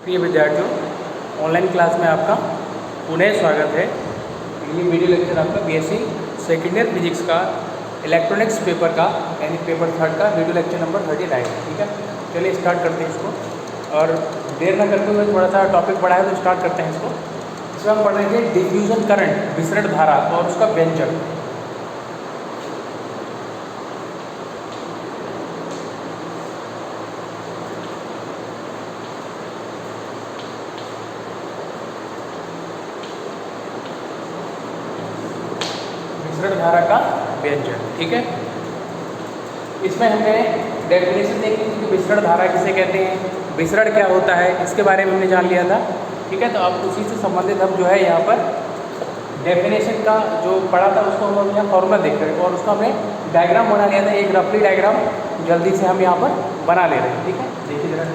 प्रिय विद्यार्थियों, online class में आपका पुनः स्वागत है। ये वीडियो लेक्चर आपका बीएससी सेकेंड ईयर फिजिक्स का इलेक्ट्रॉनिक्स पेपर का यानी पेपर 3 का वीडियो लेक्चर नंबर 39 है। ठीक है, चलिए स्टार्ट करते हैं इसको और देर न करते हुए थोड़ा सा टॉपिक बढ़ा है तो स्टार्ट करते हैं इसको। इसमें हम पढ़ रहे थे डिफ्यूजन करंट, विसरण धारा और उसका व्यंजक। विसरण धारा का व्यंजक, ठीक है। इसमें हमने डेफिनेशन देखी थी कि विसरण धारा किसे कहते हैं, विसरण क्या होता है, इसके बारे में हमने जान लिया था। ठीक है, तो अब उसी से संबंधित हम जो है यहाँ पर डेफिनेशन का जो पढ़ा था उसको हम यहाँ फॉर्मूला देख रहे हैं और उसका हमने डायग्राम बना लिया था, एक रफली डायग्राम जल्दी से हम यहाँ पर बना ले रहे हैं। ठीक है, देखिए जरा।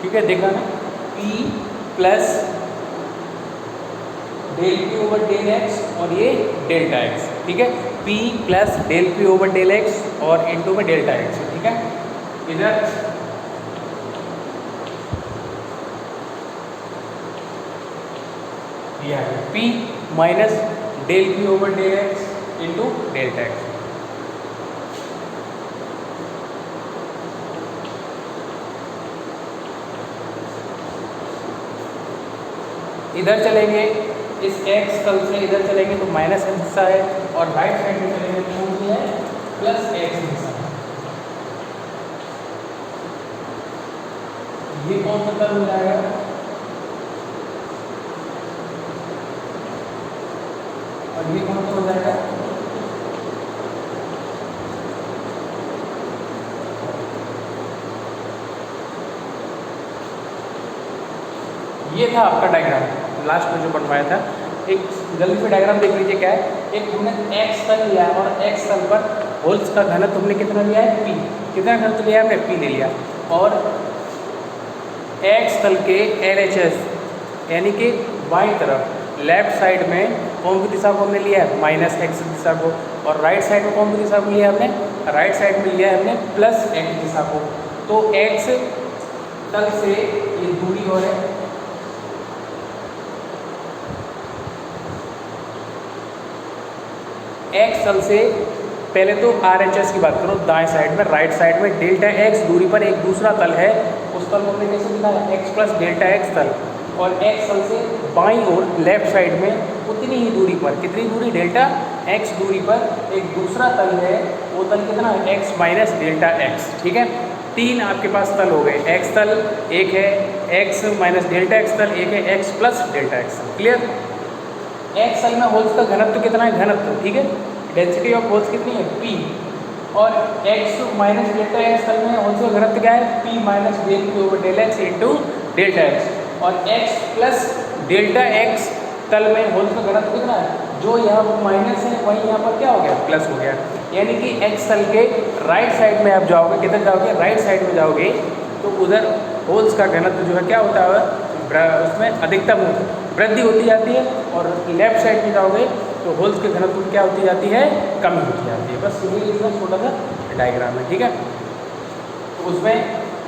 ठीक है, देखा ना, P plus del p over del x और ये डेल्टा एक्स। ठीक है, P plus del p over del x और इनटू में डेल्टा एक्स। ठीक है, इधर यह है P minus del p over del x into delta x. इधर चलेंगे, इस x तल से इधर चलेंगे तो माइनस एक्स दिशा है और राइट साइड में चलेंगे तो कौन सी है, प्लस एक्स दिशा है। ये कौन सा तल हो जाएगा, और ये कौन सा हो जाएगा, ये था आपका डायग्राम लास्ट में जो बनवाया था। एक जल्दी से डायग्राम देख लीजिए क्या है। एक हमने x तल लिया है और x तल पर होल्स का घनत्व हमने कितना लिया है, p। कितना घनत्व लिया है हमने, p ले लिया। और x तल के LHS यानी कि बाईं तरफ लेफ्ट साइड में कौन सी दिशा को हमने लिया है, माइनस एक्स दिशा को। और राइट साइड में कौन सी दिशा को लिया है हमने, राइट साइड में लिया है हमने प्लस एक्स दिशा को। तो x तल से ये दूरी और है, एक्स तल से पहले तो RHS की बात करो दाएं साइड में, राइट साइड में डेल्टा एक्स दूरी पर एक दूसरा तल है, उस तल को हमने कैसे लिखा है, एक्स प्लस डेल्टा एक्स तल। और एक्स तल से बाईं ओर लेफ्ट साइड में उतनी ही दूरी पर, कितनी दूरी, डेल्टा एक्स दूरी पर एक दूसरा तल है, वो तल कितना है, एक्स माइनस डेल्टा एक्स। ठीक है, तीन आपके पास तल हो गए, एक्स तल एक है, एक्स माइनस डेल्टा एक्स तल एक है, x plus delta x. Clear. X तल में होल्स का घनत्व कितना है, घनत्व, ठीक है, डेंसिटी ऑफ होल्स कितनी है, p। और x माइनस डेल्टा एक्स तल में होल्स का घनत्व क्या है, p minus del p over del x into delta x. और x प्लस डेल्टा एक्स तल में होल्स का घनत्व कितना है, जो यहाँ माइनस है वही यहाँ पर क्या हो गया, प्लस हो गया। यानी कि x तल के राइट साइड में आप जाओगे, किधर जाओगे, राइट साइड में जाओगे तो उधर होल्स का घनत्व जो है क्या होता है, उसमें अधिकतम वृद्धि होती जाती है। और लेफ्ट साइड में जाओगे तो होल्स के घनत्व क्या होती जाती है, कमी होती जाती है। बस यही इसका छोटा सा डायग्राम है। ठीक है, तो उसमें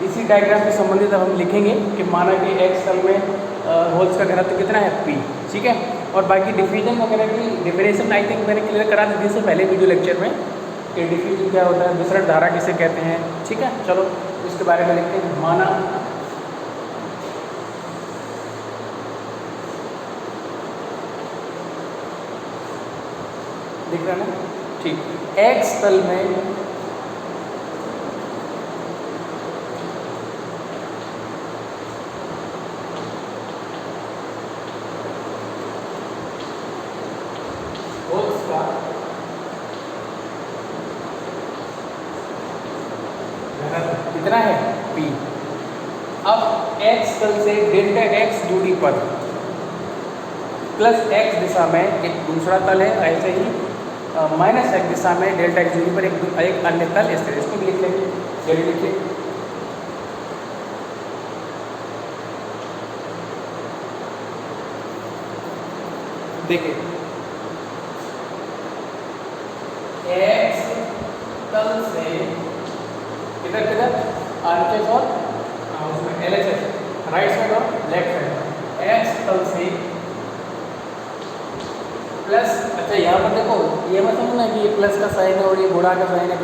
इसी डायग्राम से संबंधित अब हम लिखेंगे कि माना कि एक्स तल में होल्स का घनत्व कितना है, p। ठीक है, और बाकी डिफ्यूजन वगैरह की डेफिनेशन आई थिंक मैंने क्लियर करा दी थी इससे पहले वीडियो लेक्चर में कि डिफ्यूजन क्या होता है, विसरण धारा किसे कहते हैं। ठीक है, चलो इसके बारे में लिखते हैं। माना दिख रहा है ना, ठीक, एक्स तल में होल्स का घनत्व कितना है, p। अब x तल से डेल्टा x दूरी पर प्लस एक्स दिशा में एक दूसरा तल है, ऐसे ही माइनस एक्स दिशा में डेल्टा एक्स दूरी पर एक अन्य तल स्थित है। इसको भी लिख लेंगे। चलिए लिखिए, देखिए एक्स तल से किधर किधर आरएचएस और उसमें एलएचएस, राइट साइड और लेफ्ट साइड। एक्स तल से प्लस, अच्छा यहाँ पर देखो ये मत समझना कि ये प्लस का साइन है और ये गुणा का साइन है,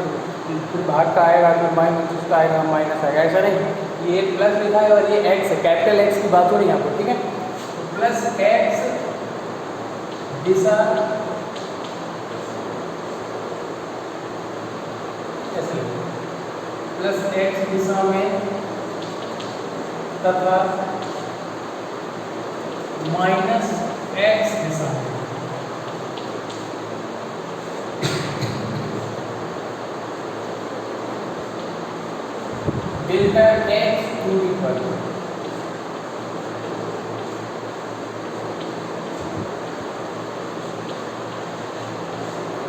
फिर भाग का आएगा, फिर माइनस का आएगा, माइनस आएगा, ऐसा नहीं। ये प्लस लिखा है और ये एक्स है, कैपिटल एक्स की बात हो रही है यहाँ पर, ठीक है। तो प्लस एक्स दिशा ऐसे, प्लस एक्स दिशा में तथा माइनस एक्स दिशा में डेल्टा एक्स दूरी पर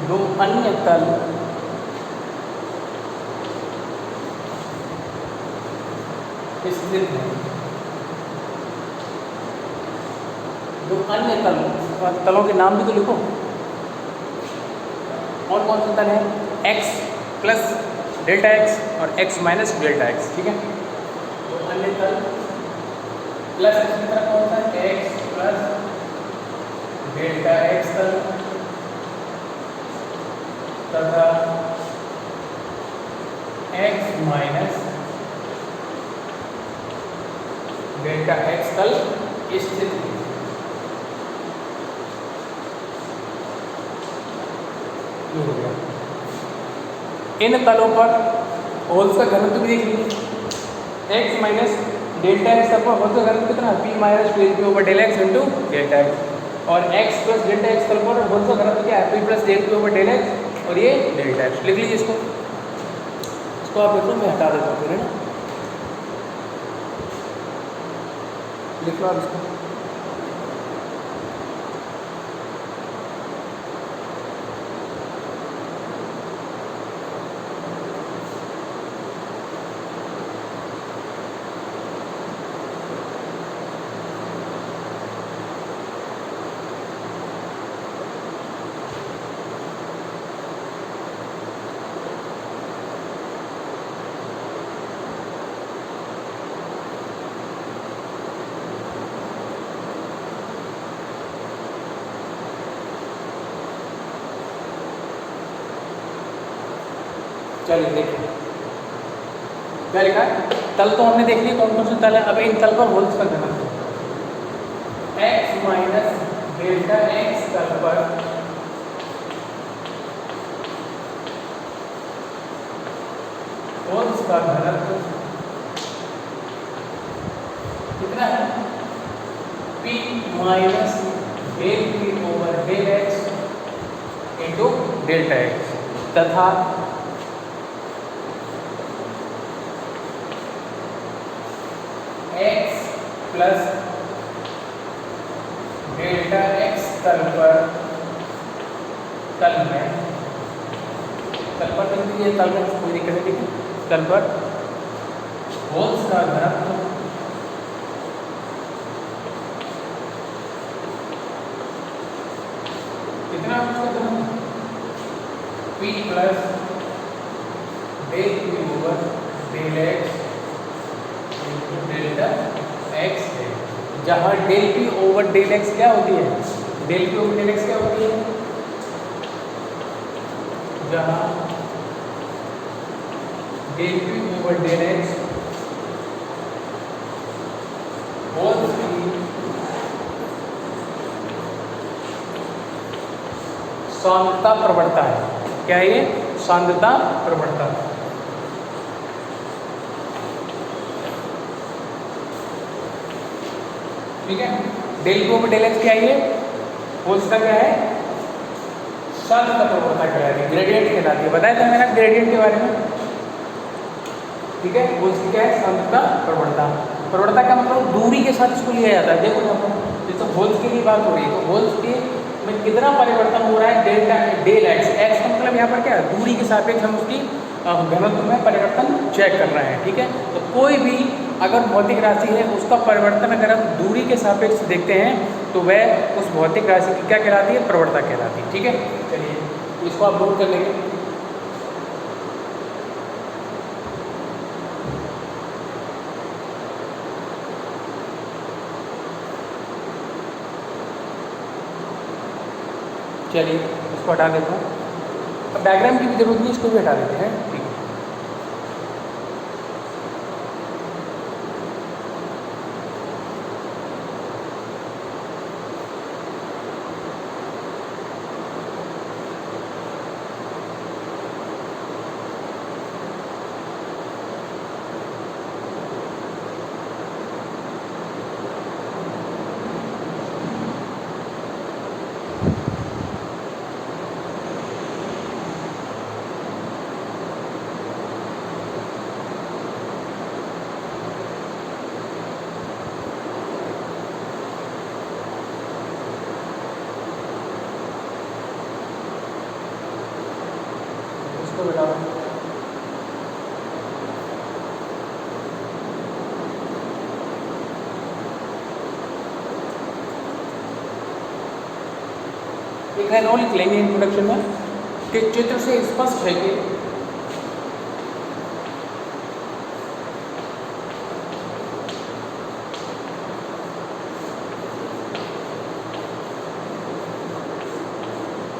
दो अन्य तल स्थित हैं। दो अन्य तलों के नाम भी तो लिखो, और कौन सा तल है? x प्लस डेल्टा एक्स और x माइनस डेल्टा एक्स, ठीक है। दो अन्य तल प्लस इसकी तरफ कौन सा है? x प्लस डेल्टा एक्स तल तथा x माइनस डेल्टा एक्स तल स्थित है। हो गया। इन तलों पर होल्स का घनत्व भी देख लीजिए, x माइनस डेल्टा एक्स तल पर होल्स का घनत्व कितना? p minus del p over del x into delta x, और x प्लस डेल्टा एक्स तल पर होल्स का घनत्व क्या है? p plus del p over del x, और ये डेल्टा एक्स। लिख लीजिए इसको आप लिख लो, मैं हटा देता हूँ फिर, है ना। लिख लो आप इसको। चलिए देखिए क्या लिखा है। तल तो हमने देख लिया कौन कौन से तल है। अब इन तल पर होल्स का घनत्व x माइनस डेल्टा एक्स तल पर होल्स का घनत्व कितना है? p minus del p over del x into delta x तथा x प्लस डेल्टा एक्स तल पर ये तल में कोई दिक्कत नहीं, ठीक है। तल पर होल्स का घनत्व कितना? p plus del p over del x delta x है, जहाँ del p over del x क्या होती है? Del p over del x क्या होती है? जहाँ del p over del x holes की सांद्रता प्रवणता है। क्या है ये? सांद्रता प्रवणता। ठीक है। Del p over del x क्या है? होल्स का क्या है? सांद्रता प्रवणता कहलाती है, ग्रेडियंट कहलाती है। बताया था मैंने ग्रेडियंट के बारे में, ठीक है। होल्स की क्या है? सांद्रता प्रवणता। प्रवणता का मतलब दूरी के साथ इसको लिया जाता है। देखो यहाँ पर जैसे होल्स की भी बात हो रही है, तो होल्स के में कितना परिवर्तन हो रहा है, डेल्टा डेल एक्स। एक्स का मतलब यहाँ पर क्या है, दूरी के सापेक्ष हम उसकी घनत्व में परिवर्तन चेक कर रहे हैं, ठीक है। तो कोई भी अगर भौतिक राशि है उसका परिवर्तन अगर हम दूरी के सापेक्ष देखते हैं तो वह उस भौतिक राशि की क्या कहलाती है, प्रवणता कहलाती है, ठीक है। चलिए इसको आप नोट कर लेंगे। चलिए इसको हटा देता हूँ, अब डायग्राम की भी जरूरत नहीं, इसको भी हटा देते हैं, ठीक है। इसको हटा दें। एक लाइन और लिख लेंगे इंट्रोडक्शन में कि चित्र से स्पष्ट है कि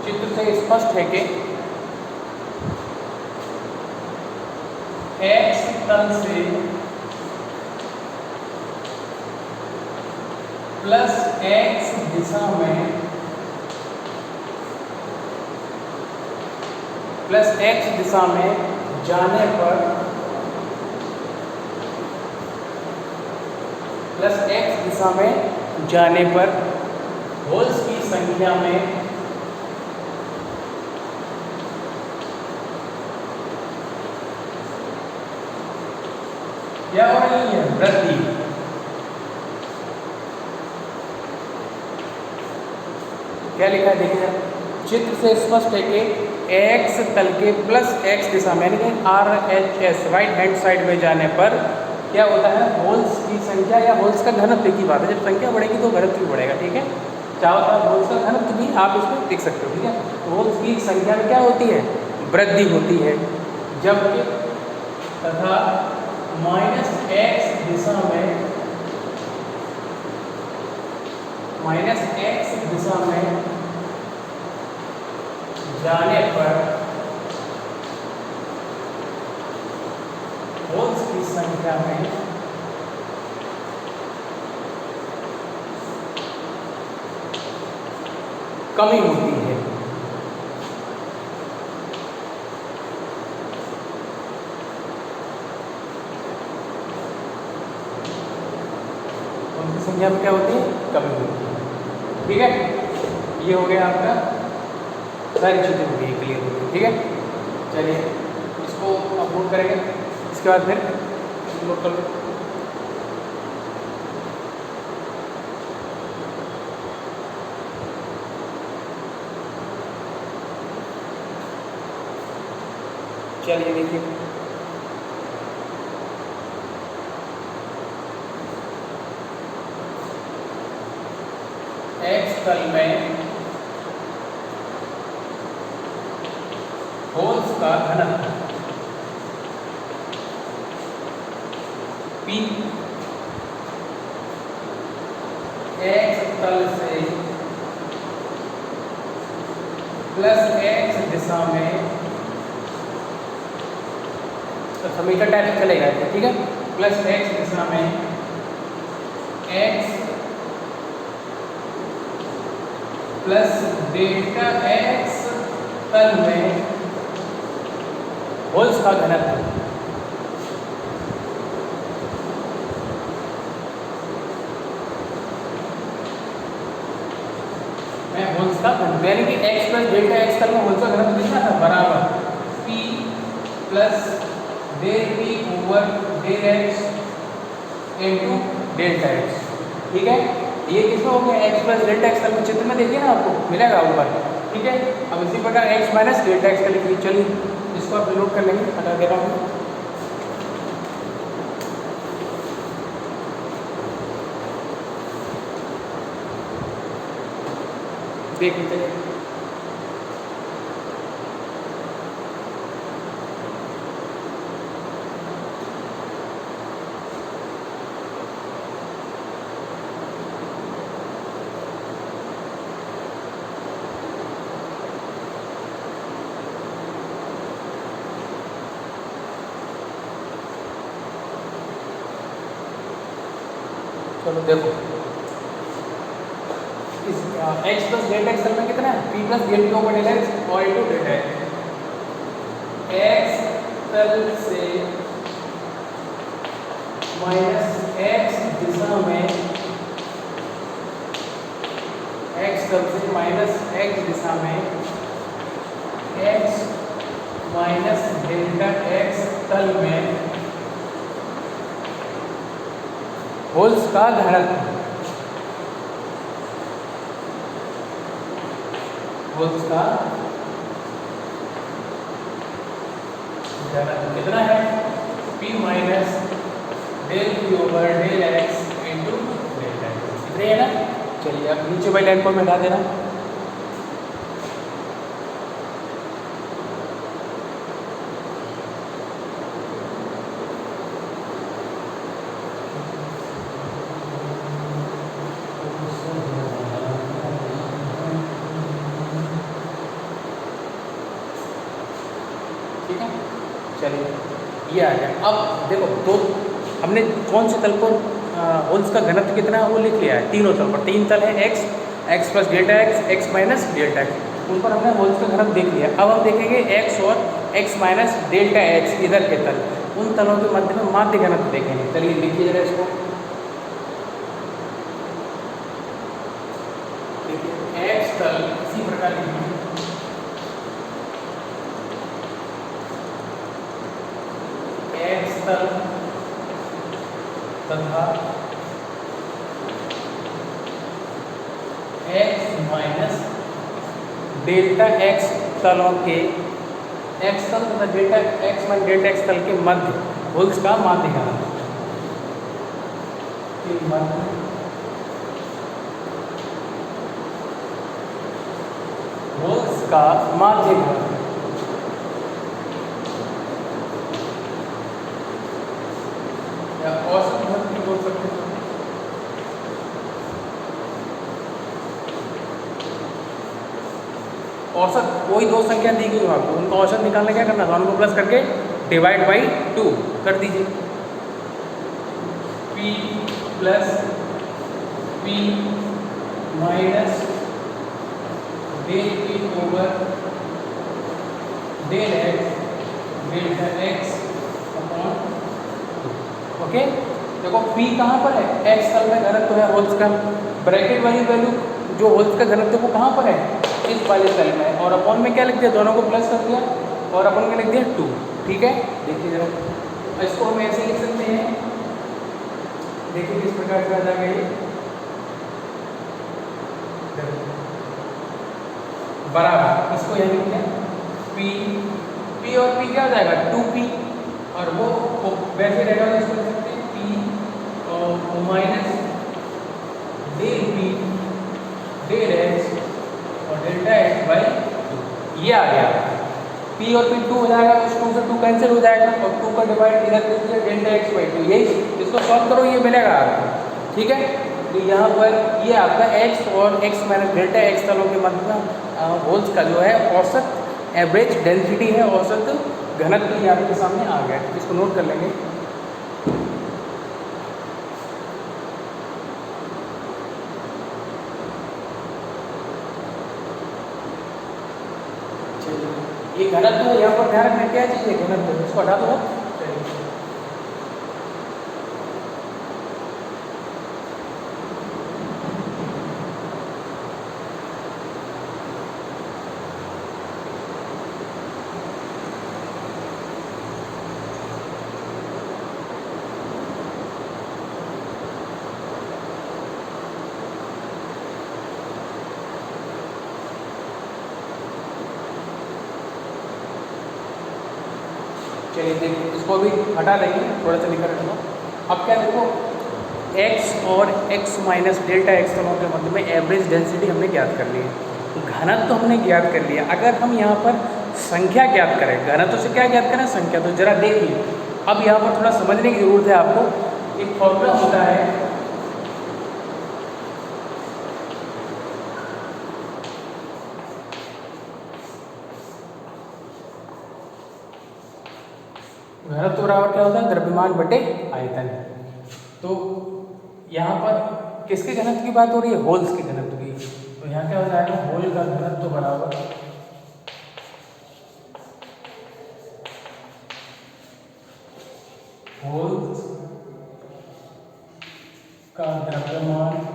चित्र से स्पष्ट है कि एक्स तल से प्लस एक्स दिशा में प्लस एक्स दिशा में जाने पर प्लस एक्स दिशा में जाने पर होल्स की संख्या में क्या हो रही है, वृद्धि। क्या लिखा है देखिए, चित्र से स्पष्ट है कि एक्स तल के प्लस एक्स दिशा में यानी कि RHS राइट हैंड साइड में जाने पर क्या होता है, होल्स की संख्या या होल्स का घनत्व की बात है। जब संख्या बढ़ेगी तो घनत्व भी बढ़ेगा, ठीक है। क्या होता है, होल्स का घनत्व भी आप इसमें देख सकते हो, ठीक है। होल्स की संख्या में क्या होती है, वृद्धि होती है। जबकि तथा माइनस एक्स दिशा में जाने पर होल्स की संख्या में कमी होती है। उनकी संख्या में क्या होती है, कमी होती है, ठीक है। ये हो गया आपका, सारी चीज़ें हो गई क्लियर हो गई, ठीक है। चलिए इसको अपलोड करेंगे, इसके बाद फिर अपलोड कर लो। चलिए देखिए, एक्स तल में होल्स का घनत्व P एक्स तल से प्लस एक्स दिशा में, तो समीकरण टाइप चलेगा, ठीक है। प्लस एक्स दिशा में एक्स प्लस डेल्टा एक्स तल में होल्स का घनत्व होल्स का घनत्व यानी कि x प्लस डेल्टा एक्स तल में होल्स का घनत्व कितना था, बराबर p plus del p over del x into delta x, ठीक है। ये किसमें हो गया x प्लस डेल्टा एक्स तल में, चित्र में देखिए ना आपको मिलेगा ऊपर, ठीक है। अब इसी प्रकार x माइनस डेल्टा एक्स का लिखिए, चलिए इसको आप नोट कर लेंगे, हटा दे रहा हूँ। देखिए चलिए, चलो देखो इस x प्लस डेल्टा एक्स में कितना है, p plus delta over delta x और इनटू डेल्टा एक्स, तल से माइनस x दिशा में, x तल से माइनस x दिशा में x माइनस डेल्टा एक्स तल में होल्स का घनत्व, होल्स का घनत्व कितना है, p minus del p over del x into delta x, इतने है ना। चलिए अब नीचे वाली लाइन को मिटा देना, ठीक है। चलिए ये आ गया। अब देखो तो हमने कौन से तल पर होल्स का घनत्व कितना है वो लिख लिया है, तीनों तल पर, तीन तल है x, x plus delta x, x minus delta x, उन पर हमने होल्स का घनत्व देख लिया। अब हम देखेंगे x और x माइनस डेल्टा एक्स इधर के तल, उन तलों के मध्य में माध्य घनत्व देखेंगे। चलिए लिखिए जरा इसको, देखिए x तल इसी प्रकार लिखिए, x तल तथा x माइनस डेल्टा एक्स तलों के, x तल तथा delta x minus delta x तल के मध्य होल्स का माध्य घनत्व, होल्स का माध्य घनत्व, या औसत घनत्व भी बोल सकते हैं। औसत कोई दो संख्या दी गई हो आपको, उनका औसत निकालने क्या करना, दोनों को प्लस करके डिवाइड बाई 2 कर दीजिए, p plus p minus del p over del x delta x upon, okay. देखो p कहाँ पर है, x तल में घनत्व है होल्स का, ब्रैकेट वाली वैल्यू जो होल्स का घनत्व वो कहाँ पर है, इस वाले तल में, और अपॉन में क्या लिख दिया, दोनों को प्लस कर दिया और अपॉन में लिख दिया 2, ठीक है। देखिए जरा इसको हम ऐसे लिख सकते हैं, देखिए किस प्रकार से आ जाएगा ये, बराबर इसको यह लिख दिया p और p क्या हो जाएगा 2p, और वो वैसे रहेगा तो इसको लिख सकते हैं p और minus del p del x और डेल्टा x बाई 2, ये आ गया। p और p 2 हो जाएगा, उस 2 से 2 कैंसिल हो जाएगा और 2 का डिवाइड इधर कर दिया डेल्टा x बाई 2, यही इसको सॉल्व करो ये मिलेगा आपको, ठीक है। तो यहाँ पर ये आपका x और x माइनस डेल्टा x तलों के मध्य होल्स का जो है औसत एवरेज डेंसिटी है, औसत घनत्व ये आपके सामने आ गया, इसको नोट कर लेंगे। ये घनत्व यहाँ पर ध्यान रखना क्या चीज़ है, घनत्व, इसको हटा दो। चलिए देखिए, इसको भी हटा देंगे, थोड़ा सा निकल रहा। अब क्या देखो, x और x माइनस डेल्टा एक्स तलों के मध्य में एवरेज डेंसिटी हमने ज्ञात कर ली है, घनत्व तो हमने ज्ञात कर लिया। अगर हम यहाँ पर संख्या ज्ञात करें, घनत्व से क्या ज्ञात करें, संख्या, तो जरा देखिए अब यहाँ पर थोड़ा समझने की जरूरत है आपको। एक फॉर्मूला होता है, घनत्व बराबर क्या होता है, द्रव्यमान बटे आयतन। तो यहाँ पर किसके घनत्व की बात हो रही है, होल्स के घनत्व की। तो यहाँ क्या हो जाएगा, होल का घनत्व बराबर होल्स का द्रव्यमान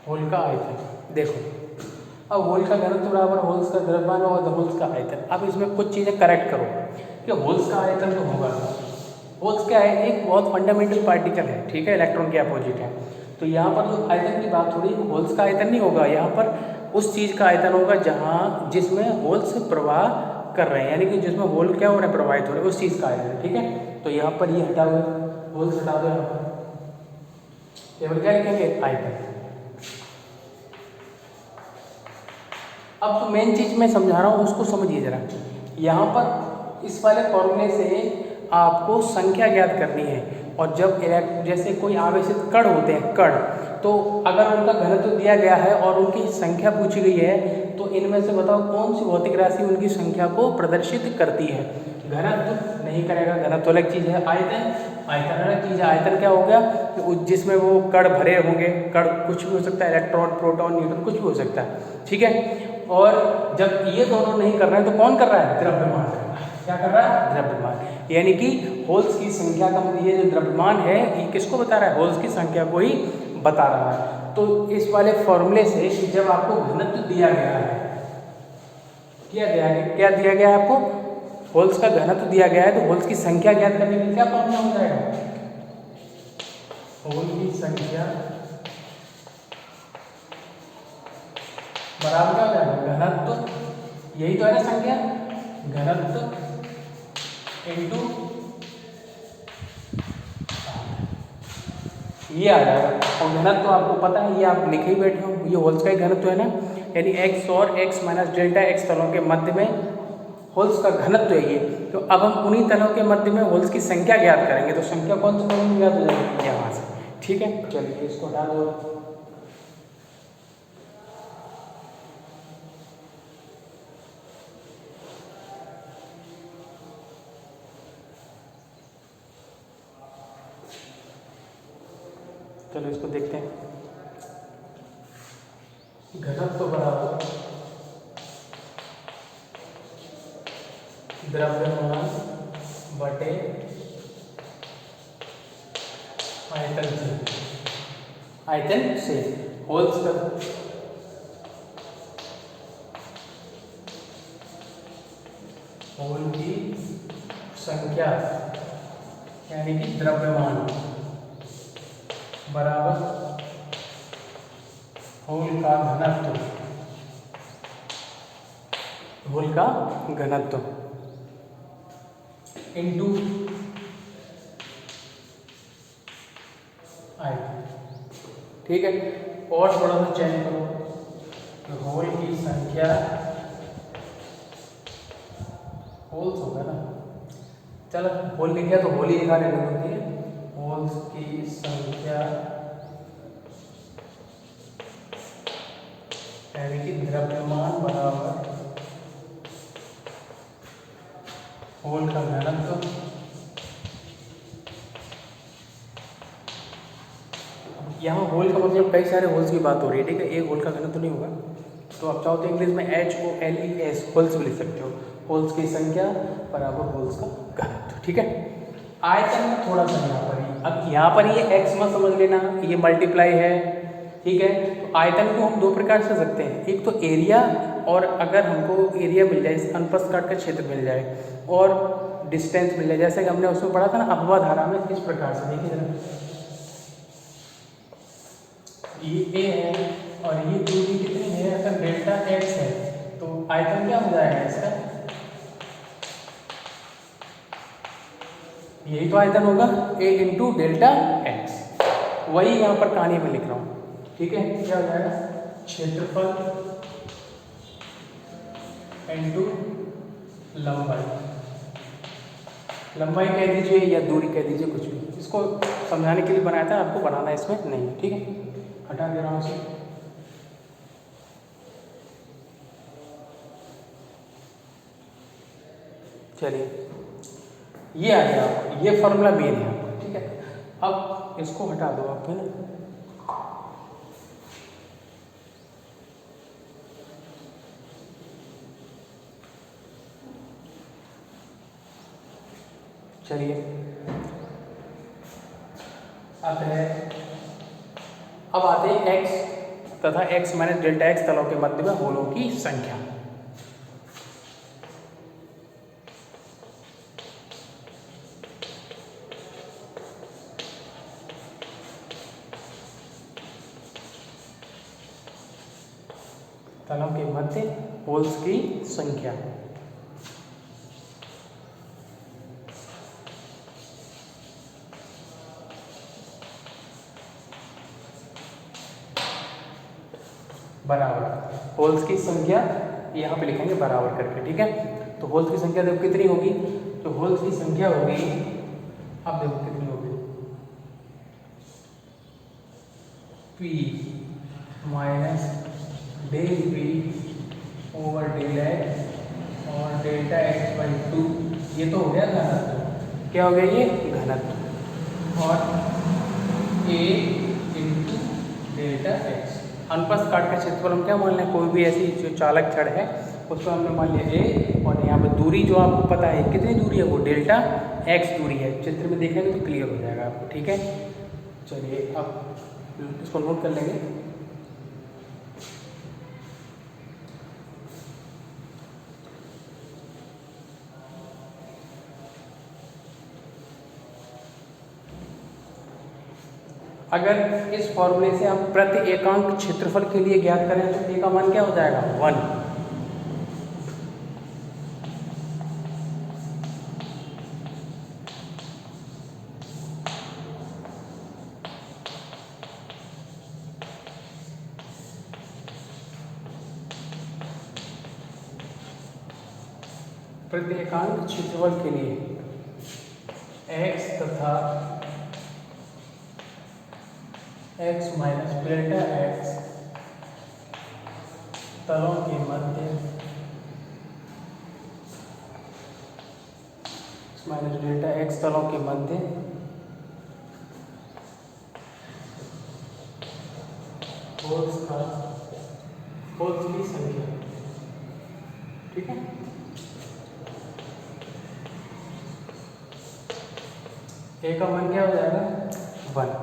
होल का आयतन। देखो अब होल का घनत्व बराबर होल्स का द्रव्यमान और होल्स का आयतन। अब इसमें कुछ चीज़ें करेक्ट करो कि होल्स का आयतन तो होगा, होल्स क्या है, एक बहुत फंडामेंटल पार्टिकल है, ठीक है, इलेक्ट्रॉन के अपोजिट है। तो यहाँ पर जो आयतन की बात हो रही है, होल्स का आयतन नहीं होगा, यहाँ पर उस चीज़ का आयतन होगा जहाँ जिसमें होल्स प्रवाह कर रहे हैं, यानी कि जिसमें होल क्या हो रहे हैं, प्रवाहित हो रहे हैं, उस चीज़ का आयतन, ठीक है। तो यहाँ पर ये हटा हुआ, होल्स हटा दो, यहाँ पर केवल क्या लिखेंगे, आयतन। अब तो मेन चीज़ मैं समझा रहा हूँ उसको समझिए जरा। यहाँ पर इस वाले फॉर्मूले से आपको संख्या ज्ञात करनी है, और जब जैसे कोई आवेशित कण होते हैं, कण, तो अगर उनका घनत्व दिया गया है और उनकी संख्या पूछी गई है, तो इनमें से बताओ कौन सी भौतिक राशि उनकी संख्या को प्रदर्शित करती है। घनत्व नहीं करेगा, घनत्व अलग चीज़ है, आयतन, आयतन अलग चीज़ है। आयतन क्या हो गया, जिसमें वो कण भरे होंगे, कण कुछ भी हो सकता है, इलेक्ट्रॉन, प्रोटॉन, न्यूट्रॉन, कुछ भी हो सकता है, ठीक है। और जब ये दोनों नहीं कर रहे हैं तो कौन कर रहा है, द्रव्यमान कर रहा है। क्या कर रहा है, द्रव्यमान, यानी कि होल्स की संख्या का, ये जो द्रव्यमान है ये किसको बता रहा है, होल्स की संख्या को ही बता रहा है। तो इस वाले फॉर्मूले से जब आपको घनत्व दिया गया है, क्या दिया गया है आपको, होल्स का घनत्व दिया गया है, तो होल्स की संख्या ज्ञात करने के लिए क्या फॉर्मूला हो जाएगा, होल की संख्या बराबर क्या हो जाएगा, घनत्व, यही तो है ना संख्या, घनत्व इनटू ये आ जाएगा। और घनत्व आपको पता है, ये आप लिखे ही बैठे हो, ये होल्स का ही घनत्व है ना, यानी x और x माइनस डेल्टा एक्स तलों के मध्य में होल्स का घनत्व है ये। तो अब हम उन्हीं तलों के मध्य में होल्स की संख्या ज्ञात करेंगे, तो संख्या कौन सी तलों में ज्ञात हो जाएगी, यहाँ से, ठीक है। चलिए इसको हटा दो। चलो इसको देखते हैं, घनत्व बराबर द्रव्यमान बटे आयतन से होल्स का होल की संख्या यानी कि द्रव्यमान बराबर होल का घनत्व, होल का घनत्व इनटू आयतन, ठीक है। और थोड़ा सा चेंज करो, तो होल की संख्या, होल्स होगा ना, चलो होल लिख गया तो होल ही निकालने होती है, होल्स की संख्या यानी कि द्रव्यमान बराबर होल का घनत्व, यहाँ होल का मतलब कई सारे होल्स की बात हो रही है, ठीक है, एक होल का घनत्व नहीं होगा। तो आप चाहो तो इंग्लिश में HOLES होल्स भी लिख सकते हो, होल्स की संख्या बराबर होल्स का घनत्व, ठीक है। आयतन में थोड़ा सा यहाँ पर ही, अब यहाँ पर ये x मत समझ लेना, ये मल्टीप्लाई है, ठीक है। तो आयतन को हम दो प्रकार से सकते हैं, एक तो एरिया, और अगर हमको एरिया मिल जाए, अनुप्रस्थ काट का क्षेत्र मिल जाए, और डिस्टेंस मिल जाए, जैसे कि हमने उसमें पढ़ा था ना अपवाह धारा में, इस प्रकार से देखिए जरा, ये ए है और ये दूरी कितनी है, अगर डेल्टा एक्स है तो आयतन क्या हो जाएगा इसका, यही तो आयतन होगा ए इंटू डेल्टा एक्स। वही यहाँ पर कहानी में लिख रहा हूँ, ठीक है। क्या हो जाएगा, क्षेत्रफल इंटू लंबाई, लंबाई कह दीजिए या दूरी कह दीजिए, कुछ भी, इसको समझाने के लिए बनाया था, आपको बनाना इसमें नहीं, ठीक है। हटा दे रहा हूँ इसे। चलिए ये आ गया आपको, ये फॉर्मूला मेन है आपका, ठीक है। अब इसको हटा दो आप, है ना। चलिए अब आते हैं एक्स तथा एक्स माइनस डेल्टा एक्स तलों के मध्य में होलों की संख्या। तलों के मध्य होल्स की संख्या। बराबर होल्स की संख्या यहाँ पे लिखेंगे बराबर करके, ठीक है। तो होल्स की संख्या देखो कितनी होगी, तो होल्स की संख्या होगी, अब देखो कितनी होगी, p minus del p over del x और डेल्टा एक्स बाई 2, ये तो हो गया घनत्व। क्या हो गया ये घनत्व, और a इंटू डेल्टा एक्स। अनुप्रस्थ काट का क्षेत्रफल हम क्या मान लें, कोई भी ऐसी जो चालक छड़ है उसको हमने मान लिया ए, और यहाँ पर दूरी जो आपको पता है कितनी दूरी है, वो डेल्टा एक्स दूरी है। चित्र में देखेंगे तो क्लियर हो जाएगा आपको, ठीक है। चलिए अब इसको नोट कर लेंगे। अगर इस फॉर्मूले से हम प्रति एकांक क्षेत्रफल के लिए ज्ञात करें तो ए का मान क्या हो जाएगा 1। प्रति एकांक क्षेत्रफल के लिए x तथा x माइनस डेल्टा एक्स तलों के मध्य, x माइनस डेल्टा एक्स तलों के मध्य होल्स की संख्या, ठीक है। ए का मान क्या हो जाएगा 1।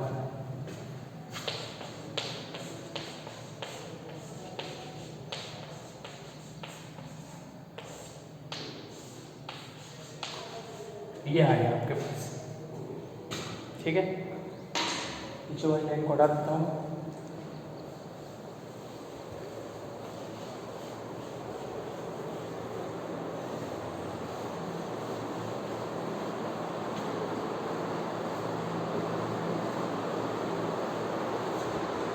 ये आ गया आपके पास, ठीक है। नीचे वाली लाइन को हटा देता हूँ।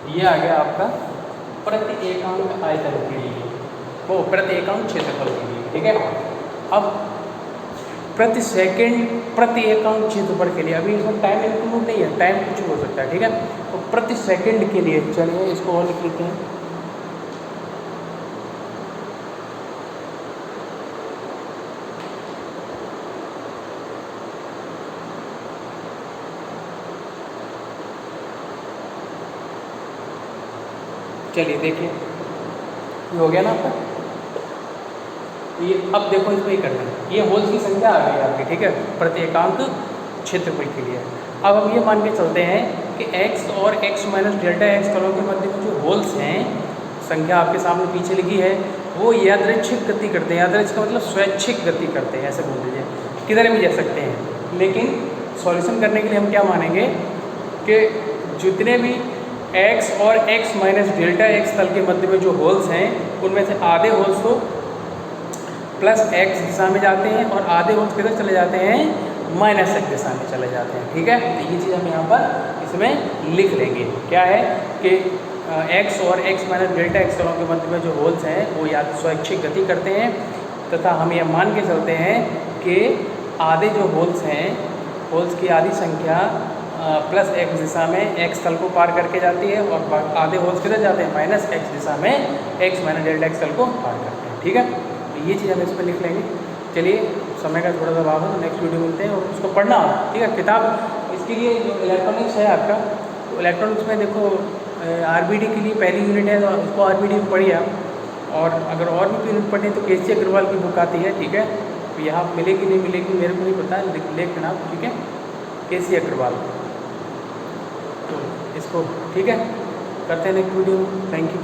ये आ गया आपका प्रति एकांक आयतन के लिए, वो प्रति एकांक क्षेत्रफल के लिए, ठीक है। अब प्रति सेकंड प्रति एकांक क्षेत्रफल के लिए, अभी इसमें टाइम इंक्लूड नहीं है, टाइम कुछ हो सकता है, ठीक है। तो प्रति सेकंड के लिए, चलिए इसको और लिख लेते हैं। चलिए देखिए ये हो गया ना आपका, ये अब देखो इसमें ही करना है, ये होल्स की संख्या आ गई आपकी, ठीक है, प्रति एकांक क्षेत्रफल के लिए। अब हम ये मान के चलते हैं कि x और x माइनस डेल्टा एक्स तलों के मध्य में जो होल्स हैं, संख्या आपके सामने पीछे लिखी है, वो यादृच्छिक गति करते हैं। यादृच्छिक का मतलब स्वैच्छिक गति करते हैं, ऐसे बोल दीजिए, किधर भी जा सकते हैं। लेकिन सॉल्यूशन करने के लिए हम क्या मानेंगे कि जितने भी एक्स और एक्स माइनस डेल्टा एक्स तल के मध्य में जो होल्स हैं उनमें से आधे होल्स तो प्लस एक्स दिशा में जाते हैं और आधे होल्स किधर चले जाते हैं, माइनस एक्स दिशा में चले जाते हैं। ठीक है, तो ये चीज़ हम यहाँ पर इसमें लिख लेंगे। क्या है कि एक्स और एक्स माइनस डेल्टा एक्स तलों के मध्य में जो होल्स हैं वो या स्वैच्छिक गति करते हैं तथा हम ये मान के चलते हैं कि आधे जो होल्स हैं, होल्स की आधी संख्या प्लस एक्स दिशा में एक्स तल को पार करके जाती है और आधे होल्स किधर जाते हैं, माइनस एक्स दिशा में एक्स माइनस डेल्टा एक्स तल को पार करते हैं। ठीक है, तो ये चीज़ हम इस पर लिख लेंगे। चलिए, समय का थोड़ा सा अभाव है तो नेक्स्ट वीडियो मिलते हैं और उसको पढ़ना हो। ठीक है, किताब इसके लिए जो इलेक्ट्रॉनिक्स है आपका, तो इलेक्ट्रॉनिक्स में देखो आरबीडी के लिए पहली यूनिट है तो उसको आरबीडी में पढ़िए आप, और अगर और भी यूनिट पढ़े तो केसी अग्रवाल की बुक आती है। ठीक है, तो यहाँ मिलेगी नहीं मिलेगी मेरे को नहीं पता, लिख लेना। ठीक है, केसी अग्रवाल, तो इसको ठीक है करते हैं नेक्स्ट वीडियो। Thank you.